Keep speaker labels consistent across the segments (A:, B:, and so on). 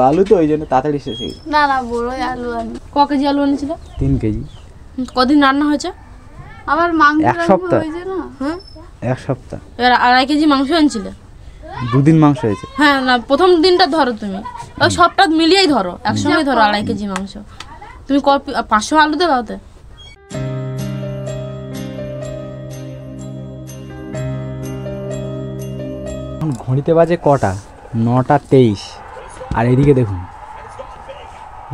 A: আলু তো ওই জন্য তাড়াতাড়ি শেষ হয়ে গেছে।
B: না না বড় আলু আনি।
C: ক কেজি আলু এনেছিল?
A: 3 কেজি।
C: কদিন রান্না হয়েছে?
B: আবার মাংস
A: এক সপ্তাহ
B: হয়েছে না।
C: হ্যাঁ
A: এক সপ্তাহ।
C: এবার 2.5 কেজি মাংস এনেছিলে?
A: 2 দিন মাংস হয়েছে।
C: হ্যাঁ না প্রথম দিনটা ধরো তুমি, ওই সবটা মিলিয়েই ধরো, একসঙ্গে ধরো 2.5 কেজি মাংস। তুমি 500 আলু দেবে ওতে?
A: এখন ঘড়িতে বাজে কটা? 9:23। আর এদিকে দেখুন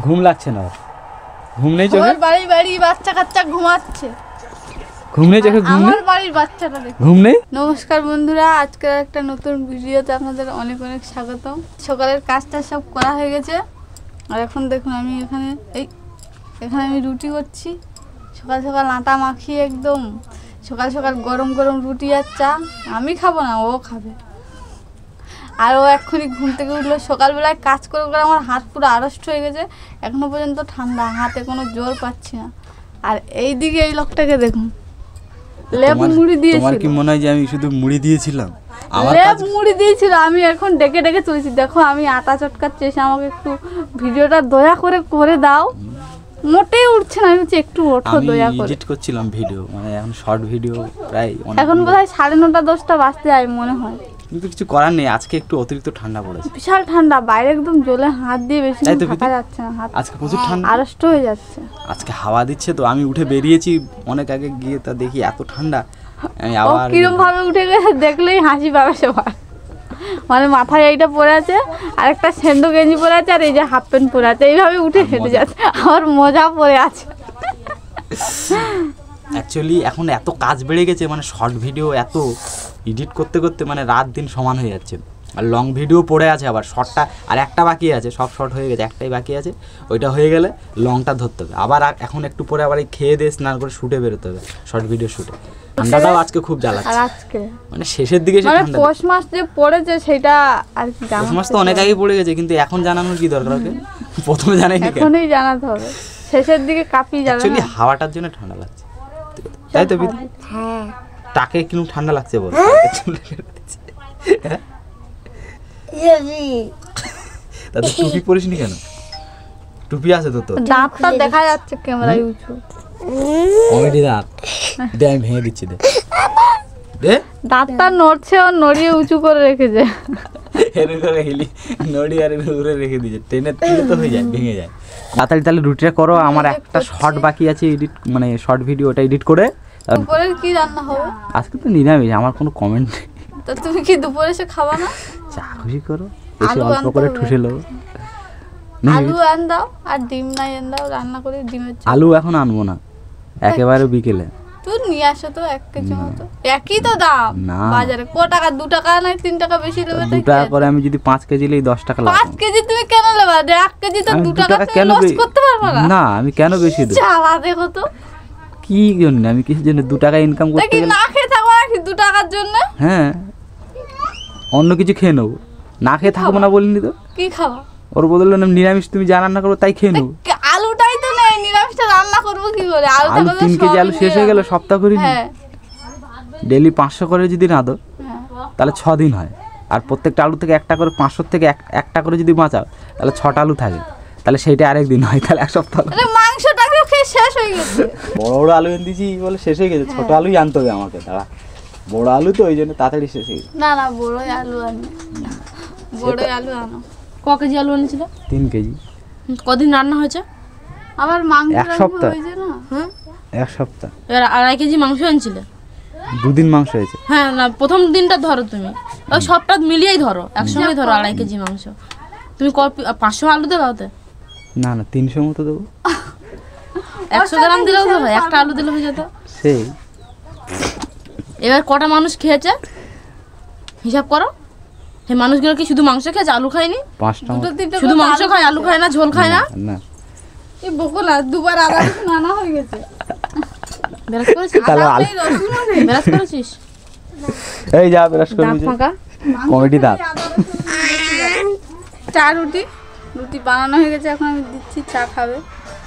A: ঘুম লাগছে না, ঘুম নেই চোখে?
B: আমার বাড়ি বাচ্চা কাচ্চা ঘুমাচ্ছে।
A: ঘুম নেই চোখে? ঘুম নেই?
B: আমার বাড়ির বাচ্চাটা দেখো।
A: ঘুম নেই?
B: নমস্কার বন্ধুরা, আজকের একটা নতুন ভিডিওতে আপনাদের অনেক অনেক স্বাগতম। সকালের কাজটা সব করা হয়ে গেছে, আর এখন দেখুন আমি এখানে আমি রুটি করছি। সকাল সকাল আটা মাখিয়ে একদম সকাল সকাল গরম গরম রুটি আর চা। আমি খাবো না, ও খাবে। আর ও এক্ষুনি ঘুম থেকে উঠলো। সকালবেলায় কাজ করে করে আমার হাত পুরো আড়ষ্ট হয়ে গেছে, এখনো পর্যন্ত ঠান্ডা, হাতে কোনো জোর পাচ্ছি না। আর এইদিকে এই লোকটাকে দেখুন, লেপ মুড়ি দিয়েছিল।
A: তোমার কি মনে হয় যে আমি শুধু মুড়ি দিয়েছিলাম? আমার
B: লেপ মুড়ি দিয়েছিল, আমি এখন ডেকে ডেকে চলেছি। দেখো আমি আটা চটকাচ্ছি, এসে আমাকে একটু ভিডিওটা দয়া করে দাও। মোটেই উঠছে না, আমি বলছি একটু ওঠো দয়া
A: আমি
B: করে।
A: এডিট করছিলাম ভিডিও, মানে এখন শর্ট ভিডিও প্রায়
B: এখন বোধহয় 9:30 10টা বাজতে যায় মনে হয়।
A: কিন্তু কিছু করার নেই, আজকে একটু অতিরিক্ত ঠান্ডা পড়েছে।
B: বিশাল ঠান্ডা, বাইরে একদম জ্বলে হাত দিয়ে বেশি
A: তাই তো
B: থাকা যাচ্ছে না, হাত
A: আজকে প্রচুর ঠান্ডা,
B: আড়ষ্ট হয়ে যাচ্ছে।
A: আজকে হাওয়া দিচ্ছে তো। আমি উঠে বেরিয়েছি অনেক আগে গিয়ে, তা দেখি এত ঠান্ডা। আমি
B: ও
A: আবার
B: কিরম ভাবে উঠে গেছে দেখলেই হাসি পাবে সবার। মানে মাথায় এইটা পরে আছে, আর একটা সেন্ডো গেঞ্জি পরে আছে, আর এই যে হাফ প্যান্ট পরে আছে, এইভাবে উঠে হেঁটে যাচ্ছে। আমার মজা পরে আছে।
A: অ্যাকচুয়ালি এখন এত কাজ বেড়ে গেছে, মানে শর্ট ভিডিও এত এডিট করতে করতে মানে রাত দিন সমান হয়ে যাচ্ছে। আর লং ভিডিও পড়ে আছে, আবার শর্টটা আর একটা বাকি আছে, সব শর্ট হয়ে গেছে, একটাই বাকি আছে। ওইটা হয়ে গেলে লংটা ধরতে হবে। আবার এখন একটু পরে আবার এই খেয়ে দিয়ে স্নান করে শুটে বেরোতে হবে, শর্ট ভিডিও শুটে। ঠান্ডাটাও আজকে খুব জ্বালাচ্ছে,
B: আর আজকে
A: মানে শেষের দিকে
B: মানে পৌষ মাস যে পড়েছে সেটা আর কি জানা।
A: পৌষ মাস তো অনেক আগেই পড়ে গেছে, কিন্তু এখন জানানোর কি দরকার? ওকে প্রথমে জানাইনি কেন?
B: এখনই জানাতে হবে, শেষের দিকে কাঁপিয়ে যাবে।
A: অ্যাকচুয়ালি হাওয়াটার জন্য ঠান্ডা লাগছে, তাই তো?
B: হ্যাঁ,
A: টাকে কিরকম ঠান্ডা লাগছে বল? তাতে টুপি পরিসনি কেন? টুপি আছে তো তোর?
B: দাঁতটা দেখা যাচ্ছে ক্যামেরায় উঁচু।
A: কমেডি দাঁত দে, আমি ভেঙে দিচ্ছি, দে দে।
B: দাঁতটা নড়ছে, ও নড়িয়ে উঁচু করে রেখেছে।
A: এর করে হিলি নড়ি আর ঘুরে রেখে দিয়েছে, ট্রেনের তুলে তো হয়ে যায়, ভেঙে যায়। তাড়াতাড়ি তাহলে রুটিটা করো, আমার একটা শর্ট বাকি আছে এডিট, মানে শর্ট ভিডিওটা এডিট করে।
B: দুপুরের কি রান্না হবে?
A: আজকে তো নিরামিষ, আমার কোনো কমেন্ট নেই।
B: তো তুমি কি দুপুরে এসে খাবা না?
A: চা খুশি করো, এসে
B: আলু
A: অল্প করে
B: আনতে
A: ঠুসে লো।
B: আলু আন দাও, আর ডিম নাই আন দাও, রান্না করে ডিমের ঝোল।
A: আলু এখন আনবো না, একেবারে বিকেলে।
B: তুই নিয়ে আসো তো 1 কেজি মতো। একই তো দাম
A: না।
B: বাজারে। ক টাকা? 2 টাকা নাই 3 টাকা বেশি নেবে?
A: 2 টাকা করে আমি যদি 5 কেজি লই 10 টাকা লাভ।
B: 5 কেজি তুমি কেন নেবা? 1 কেজি তো 2 টাকা তুমি
A: কেন
B: লস করতে পারবে না।
A: না, আমি কেন বেশি দেব?
B: চালা দেখো তো
A: কি জন্য? আমি কিসের জন্য 2 টাকা ইনকাম করতে
B: দেখি
A: গেলে?
B: না খেয়ে থাকো নাকি 2 টাকার জন্য?
A: হ্যাঁ, অন্য কিছু খেয়ে নেবো, না খেয়ে থাকবো না বলিনি তো।
B: কি খাবা?
A: ওর বদলে নিরামিষ তুমি যা রান্না করো তাই খেয়ে নেবো।
B: আলুটাই তো নেই, নিরামিষটা রান্না করবো কি করে?
A: আলু 3 কেজি আলু শেষ হয়ে গেলে সপ্তাহ করে
B: হ্যাঁ
A: ডেলি 500 করে যদি রাঁধো
B: হ্যাঁ।
A: তাহলে 6 দিন হয়। আর প্রত্যেকটা আলু থেকে একটা করে 500 থেকে একটা করে যদি বাঁচাও তাহলে 6টা আলু থাকে, তাহলে সেইটা আরেকদিন হয়, তাহলে 1 সপ্তাহ।
B: আরে মাংসটাকে খেয়ে শেষ হয়ে গেছে।
A: বড় বড় আলু এনে দিয়েছি বলে শেষ হয়ে গেছে, ছোট আলুই আনতে হবে আমাকে। দাঁড়া, বড় আলু তো ওই জন্য তাড়াতাড়ি শেষ হয়ে গেছে।
B: না না বড় আলু আনো, বড় আলু আনো।
C: ক কেজি আলু এনেছিল?
A: 3 কেজি।
C: কদিন রান্না হয়েছে?
B: আবার মাংস
A: এক সপ্তাহ।
B: হয়েছে না।
C: হ্যাঁ
A: 1 সপ্তাহ।
C: এবার 2.5 কেজি মাংস এনেছিলে?
A: 2 দিন মাংস হয়েছে।
C: হ্যাঁ না প্রথম দিনটা ধরো তুমি, ওই সবটা মিলিয়েই ধরো, একসঙ্গে ধরো 2.5 কেজি মাংস। তুমি 500 আলু দেবে ওতে?
A: না না, 300 মতো দেবো।
C: 100 গ্রাম দিলেও তো হয়, একটা আলু দিলে হয়ে যেত।
A: সেই
C: এবার কটা মানুষ খেয়েছে হিসাব করো। সেই মানুষগুলো কি শুধু মাংস খেয়েছে, আলু খায়নি?
A: 5টা মতো।
C: শুধু মাংস খায়, আলু খায় না, ঝোল খায় না?
A: না,
B: এই বকো না, দুবার আদা রসুন আনা হয়ে গেছে।
C: বেরাস করেছিস?
A: তাহলে
B: আদা
A: আলু
B: নেই, রসুনও নেই।
C: বেরাস করেছিস?
A: এই যা ব্রাশ করে
C: দাঁত
A: নিয়ে
C: ফাঁকা?
A: কমেডি দাঁত।
B: চা রুটি বানানো হয়ে গেছে, এখন আমি দিচ্ছি, চা খাবে,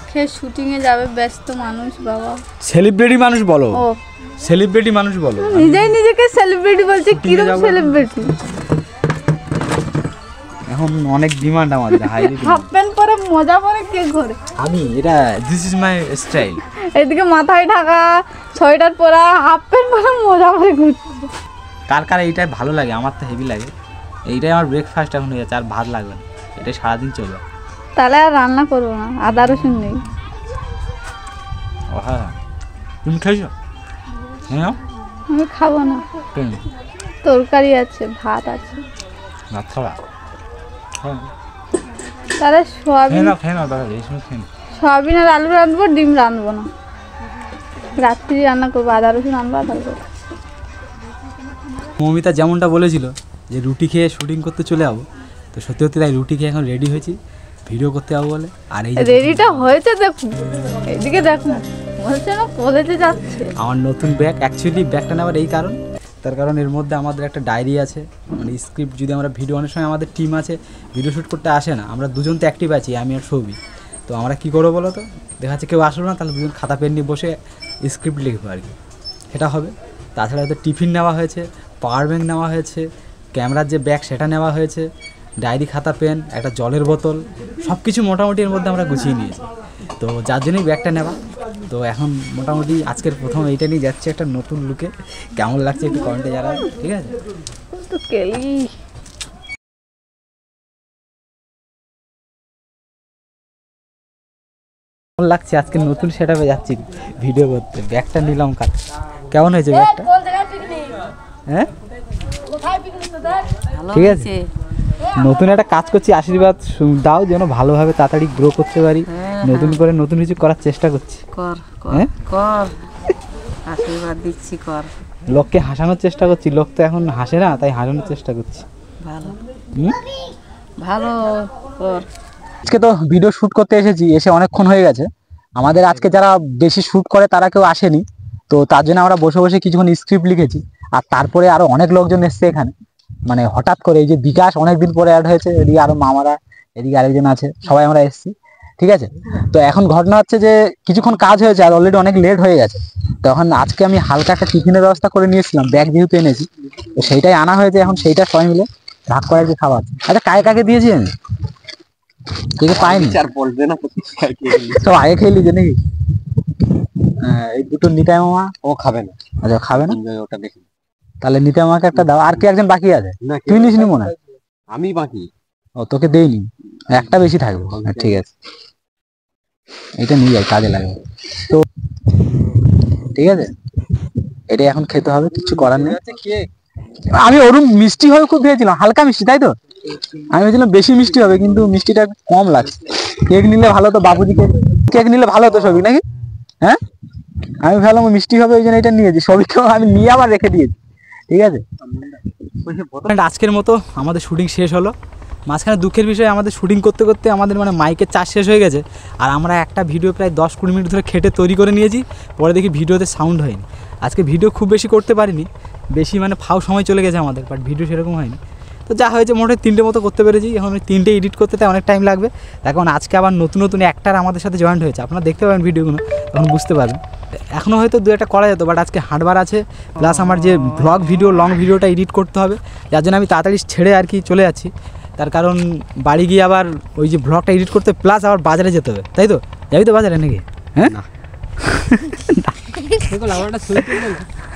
B: খেয়ে শুটিংয়ে যাবে। ব্যস্ত মানুষ বাবা।
A: সেলিব্রিটি মানুষ বলো,
B: ও
A: সেলিব্রিটি মানুষ বলো।
B: নিজেই নিজেকে সেলিব্রিটি বলছে। কিরকম সেলিব্রিটি?
A: এখন এখন অনেক ডিমান্ড আমাদের, হাইলি
B: হাফ প্যান্ট পরে মজা পরে কে ঘরে?
A: আমি এটা দিস ইজ মাই স্টাইল।
B: এদিকে মাথায় ঢাকা, সোয়েটার পরা, হাফ প্যান্ট পরে মজা পরে ঘুরছে।
A: কার কার এইটাই ভালো লাগে? আমার তো হেভি লাগে। এইটাই আমার ব্রেকফাস্ট এখন হয়ে যাচ্ছে, আর ভাত লাগবে না, এটাই সারাদিন চলবে।
B: তাহলে আর রান্না করবো না, আদা রসুন নেই।
A: ও হ্যাঁ, তুমি খাইছো? হ্যাঁ,
B: আমি খাবো না,
A: কেন?
B: তরকারি আছে, ভাত আছে।
A: ভাত খাবা? হ্যাঁ,
B: তাহলে সোয়াবিন,
A: খেয়ে নাও দাদা, এই সময় খেয়ে নাও।
B: সোয়াবিন আর আলু রাঁধবো, ডিম রাঁধবো না। রাত্রি রান্না করবো, আদা রসুন আনবো, আদা রসুন।
A: মৌমিতা যেমনটা বলেছিল যে রুটি খেয়ে শুটিং করতে চলে যাবো, তো সত্যি সত্যি তাই রুটি খেয়ে এখন রেডি হয়েছি ভিডিও করতে যাবো বলে। আর এই যে
B: রেডিটা হয়েছে দেখুন, এদিকে দেখুন, বলছে না কলেজে যাচ্ছে।
A: আমার নতুন ব্যাগ, অ্যাকচুয়ালি ব্যাগটা নেওয়ার এই কারণ, তার কারণ এর মধ্যে আমাদের একটা ডায়েরি আছে, মানে স্ক্রিপ্ট যদি আমরা ভিডিও, অনেক সময় আমাদের টিম আছে ভিডিও শ্যুট করতে আসে না, আমরা দুজন তো অ্যাক্টিভ আছি, আমি আর সৌবি। তো আমরা কী করবো বলো তো, দেখা যাচ্ছে কেউ আসলো না, তাহলে দুজন খাতা পেন নিয়ে বসে স্ক্রিপ্ট লিখবো আর কি, সেটা হবে। তাছাড়া হয়তো টিফিন নেওয়া হয়েছে, পাওয়ার ব্যাঙ্ক নেওয়া হয়েছে, ক্যামেরার যে ব্যাগ সেটা নেওয়া হয়েছে, ডায়েরি, খাতা, পেন, একটা জলের বোতল, সব কিছু মোটামুটি এর মধ্যে আমরা গুছিয়ে নিয়েছি। তো যার জন্যই ব্যাগটা নেওয়া। তো এখন মোটামুটি আজকের প্রথম এইটা নিয়ে যাচ্ছে একটা নতুন লুকে, কেমন লাগছে একটু কমেন্টে জানাবেন, ঠিক আছে?
B: তো কেলি
A: কেমন লাগছে আজকে নতুন সেটআপে যাচ্ছি ভিডিও করতে, ব্যাগটা নিলাম কাল, কেমন হয়েছে ব্যাগটা? হ্যাঁ ঠিক আছে, নতুন একটা কাজ করছি, আশীর্বাদ দাও যেন ভালোভাবে তাড়াতাড়ি গ্রো করতে পারি, নতুন করে নতুন কিছু করার চেষ্টা করছি।
D: কর
A: হ্যাঁ?
D: কর আশীর্বাদ দিচ্ছি, কর।
A: লোককে হাসানোর চেষ্টা করছি, লোক তো এখন হাসে না, তাই হাসানোর চেষ্টা করছি।
D: ভালো
A: হুম?
D: ভালো কর।
A: আজকে তো ভিডিও শ্যুট করতে এসেছি, এসে অনেকক্ষণ হয়ে গেছে। আমাদের আজকে যারা বেশি শ্যুট করে তারা কেউ আসেনি, তো তার জন্য আমরা বসে বসে কিছুক্ষণ স্ক্রিপ্ট লিখেছি। আর তারপরে আরো অনেক লোকজন এসছে এখানে, মানে হঠাৎ করে এই যে বিকাশ অনেকদিন পরে অ্যাড হয়েছে, এদিকে আরো মামারা, এদিকে আরেকজন আছে, সবাই আমরা এসেছি, ঠিক আছে? তো এখন ঘটনা হচ্ছে যে কিছুক্ষণ কাজ হয়েছে আর অলরেডি অনেক লেট হয়ে গেছে। তখন আজকে আমি হালকা একটা টিফিনের ব্যবস্থা করে নিয়েছিলাম, ব্যাগ যেহেতু এনেছি, তো সেইটাই আনা হয়েছে। এখন সেইটা সবাই মিলে ভাগ করে যে খাবার। আচ্ছা, কাকে কাকে দিয়েছি আমি? কে কে পাইনি? সব আগে খেয়ে লিজে নাকি? এই দুটো নিতাই মামা
E: ও খাবে না,
A: আচ্ছা খাবে না,
E: ওটা দেখি।
A: তাহলে নিতাই মামাকে একটা দাও। আর কি একজন বাকি আছে?
E: না,
A: তুই নিসনি মনে হয়?
E: আমি বাকি।
A: ও তোকে দেইনি, একটা বেশি থাকবে। হ্যাঁ, ঠিক আছে, এটা নিয়ে যাই, কাজে লাগবে। তো ঠিক আছে, এটা এখন খেতে হবে, কিছু করার নেই। আমি ওরম মিষ্টি হয়ে খুব ভেবেছিলাম, হালকা মিষ্টি, তাই তো? আমি ভেবেছিলাম বেশি মিষ্টি হবে, কিন্তু মিষ্টিটা একটু কম লাগছে। কেক নিলে ভালো তো, বাবুজি কেক নিলে ভালো হতো সবই, নাকি? হ্যাঁ, আমি ভাবলাম মিষ্টি হবে, ওই জন্য এটা নিয়েছি। সবইকেও আমি নিয়ে আবার রেখে দিয়েছি, ঠিক আছে? আজকের মতো আমাদের শুটিং শেষ হলো। মাঝখানে দুঃখের বিষয়, আমাদের শুটিং করতে করতে আমাদের মানে মাইকের চার্জ শেষ হয়ে গেছে, আর আমরা একটা ভিডিও প্রায় 10-20 মিনিট ধরে খেটে তৈরি করে নিয়েছি, পরে দেখি ভিডিওতে সাউন্ড হয়নি। আজকে ভিডিও খুব বেশি করতে পারিনি, বেশি মানে ফাও সময় চলে গেছে আমাদের, বাট ভিডিও সেরকম হয়নি। তো যা হয়েছে মোটে 3টে মতো করতে পেরেছি। এখন ওই 3টে এডিট করতে তাই অনেক টাইম লাগবে। এখন আজকে আবার নতুন নতুন অ্যাক্টার আমাদের সাথে জয়েন্ট হয়েছে, আপনারা দেখতে পাবেন ভিডিওগুলো, তখন বুঝতে পারবেন। এখনও হয়তো 2-1টা করা যেত, বাট আজকে হাঁটবার আছে, প্লাস আমার যে ব্লগ ভিডিও, লং ভিডিওটা এডিট করতে হবে, যার জন্য আমি তাড়াতাড়ি ছেড়ে আর কি চলে যাচ্ছি। তার কারণ বাড়ি গিয়ে আবার ওই যে ব্লগটা এডিট করতে, প্লাস আবার বাজারে যেতে হবে, তাই তো? যাবি তো বাজারে নাকি? হ্যাঁ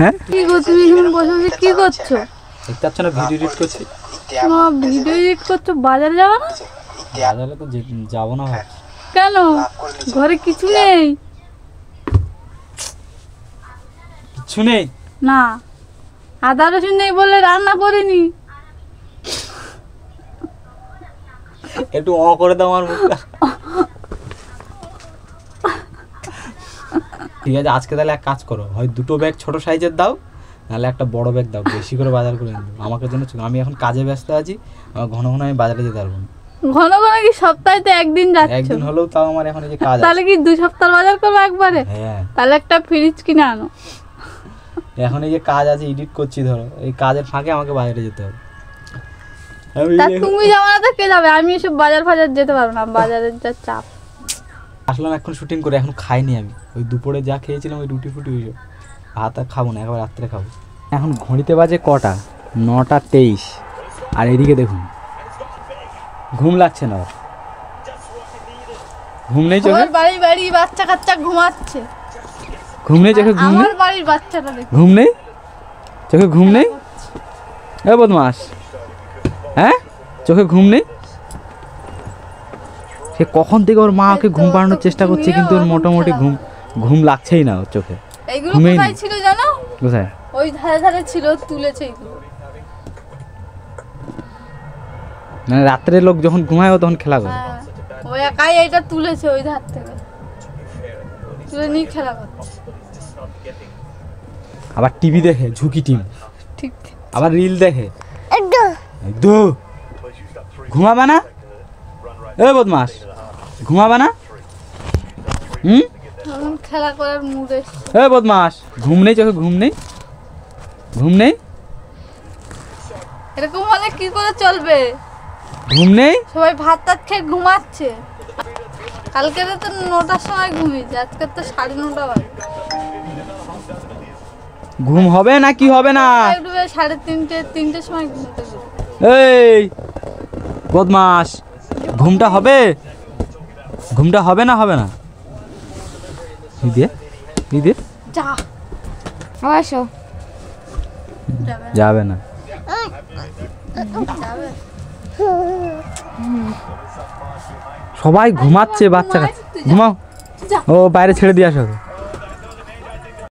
A: হ্যাঁ,
B: কি গো, তুমি এখানে বসে বসে কি করছো?
A: দেখতে পাচ্ছ না ভিডিও এডিট করছি।
B: ভিডিও এডিট করছো, বাজারে যাবে না?
A: বাজারে তো যাবো না ভাই।
B: কেন? ঘরে কিছু নেই?
A: কিছু নেই
B: না, আদা রসুন নেই বলে রান্না করিনি।
A: একটু করে দাও আমার মুখটা। ঠিক আছে, আজকে তাহলে এক কাজ করো, হয় 2টো ব্যাগ ছোট সাইজের দাও, নাহলে একটা বড় ব্যাগ দাও, বেশি করে বাজার করে আনবো আমাকে জন্য। আমি এখন কাজে ব্যস্ত আছি, আমার ঘন ঘন আমি বাজারে যেতে পারবো না।
B: ঘন ঘন কি সপ্তাহে তো একদিন যাচ্ছ?
A: একদিন হলেও তাও আমার এখন এই যে কাজ
B: তাহলে কি 2 সপ্তাহ বাজার করবো একবারে?
A: হ্যাঁ,
B: তাহলে একটা ফ্রিজ কিনে আনো।
A: এখন এই যে কাজ আছে, এডিট করছি, ধরো এই কাজের ফাঁকে আমাকে বাজারে যেতে হবে।
B: তা তুমি যাও না তো কে যাবে? আমি এসব বাজার ফাজার যেতে পারবো না, বাজারের যা চাপ।
A: আসলাম এখন শুটিং করে, এখন খাইনি আমি। ওই দুপুরে যা খেয়েছিলাম ওই রুটি ফুটি ওইসব, ভাত আর খাবো না, একবার রাত্রে খাবো। এখন ঘড়িতে বাজে কটা? 9টা 23। আর এদিকে দেখুন ঘুম লাগছে না ওর? ঘুম নেই চোখে?
B: আমার বাড়ি বাড়ি বাচ্চা কাচ্চা ঘুমাচ্ছে।
A: ঘুম নেই চোখে? ঘুম নেই?
B: আমার বাড়ির বাচ্চাটা দেখ।
A: ঘুম নেই চোখে? ঘুম নেই? এ বদমাস, হ্যাঁ চোখে ঘুম নেই? সে কখন থেকে ওর মা ওকে ঘুম পাড়ানোর চেষ্টা করছে, কিন্তু ওর মোটামুটি ঘুম লাগছেই না ওর চোখে।
B: এইগুলো
A: ঘুমেই
B: কোথায়
A: নেই।
B: ছিল জানো?
A: কোথায়?
B: ওই ধারে ধারে ছিল, তুলেছে এইগুলো।
A: মানে রাত্রে লোক যখন ঘুমায় ও তখন খেলা করে।
B: হ্যাঁ, ওই একাই এটা তুলেছে ওই ধার থেকে, তুলে নিয়ে খেলা করছে।
A: আবার টিভি দেখে, ঝুঁকি টিম,
B: ঠিক।
A: আবার রিল দেখে। ঘুমাবে না? এ বদমাস, ঘুমাবে না?
B: এখন খেলা করার মুডে।
A: এ বদমাস, ঘুম নেই চোখে? ঘুম নেই? ঘুম নেই?
B: এরকম হলে কি করে চলবে?
A: ঘুম নেই?
B: সবাই ভাত টাত খেয়ে ঘুমাচ্ছে। কালকে তো 9টার সময় ঘুমিয়েছে, আজকে তো 9:30 বাজে।
A: ঘুম হবে না কি হবে না?
B: একটু 3:30 সময় ঘুমোতে গেছে।
A: এই বদমাস, ঘুমটা হবে? ঘুমটা হবে না? হবে না? দিদি দিদি
B: যা
C: আসো।
A: যাবে না।
B: যাবে।
A: সবাই ঘুমাচ্ছে, বাচ্চা কাচ্চা। ঘুমাও।
B: যা।
A: ও বাইরে ছেড়ে দিয়ে আসো।